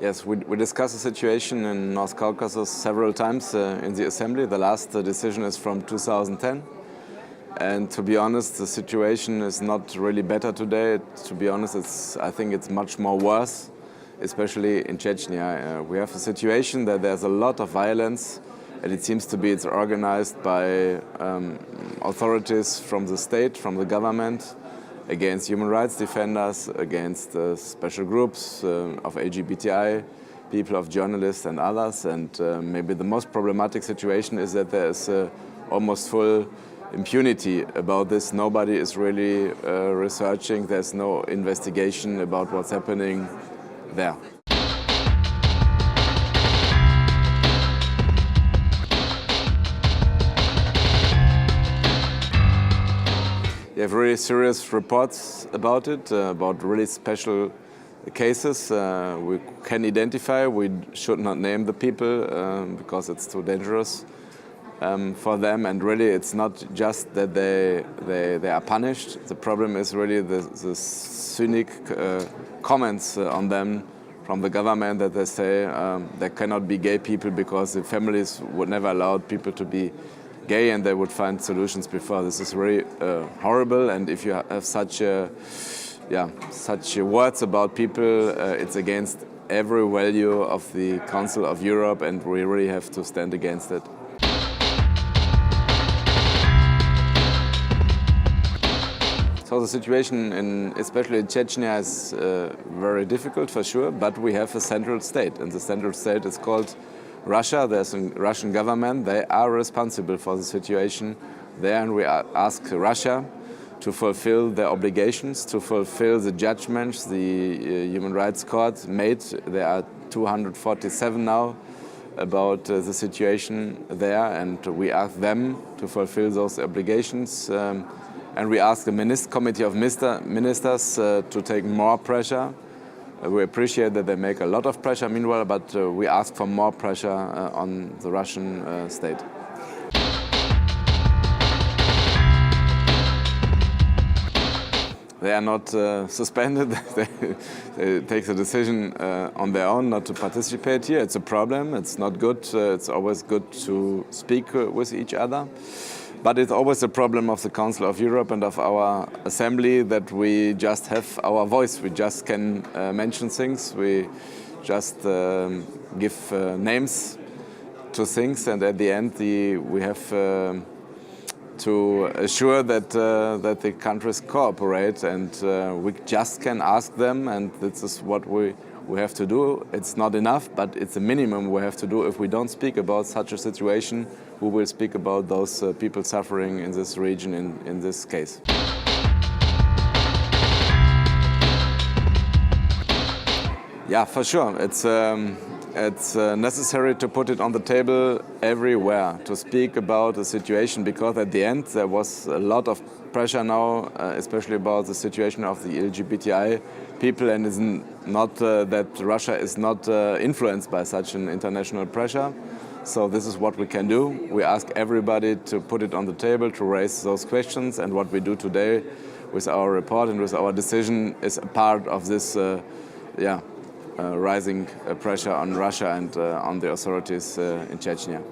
Yes, we discussed the situation in North Caucasus several times in the Assembly. The last decision is from 2010. And to be honest, the situation is not really better today. To be honest, I think it's much more worse, especially in Chechnya. We have a situation that there's a lot of violence, and it seems to be it's organized by authorities from the state, from the government, against human rights defenders, against special groups of LGBTI, people, of journalists and others. And maybe the most problematic situation is that there is almost full impunity about this. Nobody is really researching. There's no investigation about what's happening there. We have really serious reports about it, about really special cases we can identify. We should not name the people because it's too dangerous for them. And really, it's not just that they are punished. The problem is really the cynic comments on them from the government, that they say there cannot be gay people because the families would never allow people to be gay, and they would find solutions before. This is really horrible, and if you have such words about people, it's against every value of the Council of Europe, and we really have to stand against it. So the situation, especially in Chechnya, is very difficult for sure, but we have a central state, and the central state is called Russia. There's a Russian government. They are responsible for the situation there, and we ask Russia to fulfill their obligations, to fulfill the judgments the Human Rights Court made. There are 247 now about the situation there, and we ask them to fulfill those obligations. And we ask the Committee of Ministers to take more pressure. We appreciate that they make a lot of pressure meanwhile, but we ask for more pressure on the Russian state. They are not suspended. They take the decision on their own not to participate here. It's a problem. It's not good. It's always good to speak with each other. But it's always a problem of the Council of Europe and of our Assembly that we just have our voice. We just can mention things. We just give names to things, and at the end we have to assure that the countries cooperate, and we just can ask them, and this is what we have to do. It's not enough, but it's a minimum we have to do. If we don't speak about such a situation, we will speak about those people suffering in this region in this case. Yeah, for sure. It's necessary to put it on the table everywhere, to speak about the situation, because at the end there was a lot of pressure now, especially about the situation of the LGBTI people, and it's not that Russia is not influenced by such an international pressure. So this is what we can do. We ask everybody to put it on the table, to raise those questions, and what we do today with our report and with our decision is a part of this rising pressure on Russia and on the authorities in Chechnya.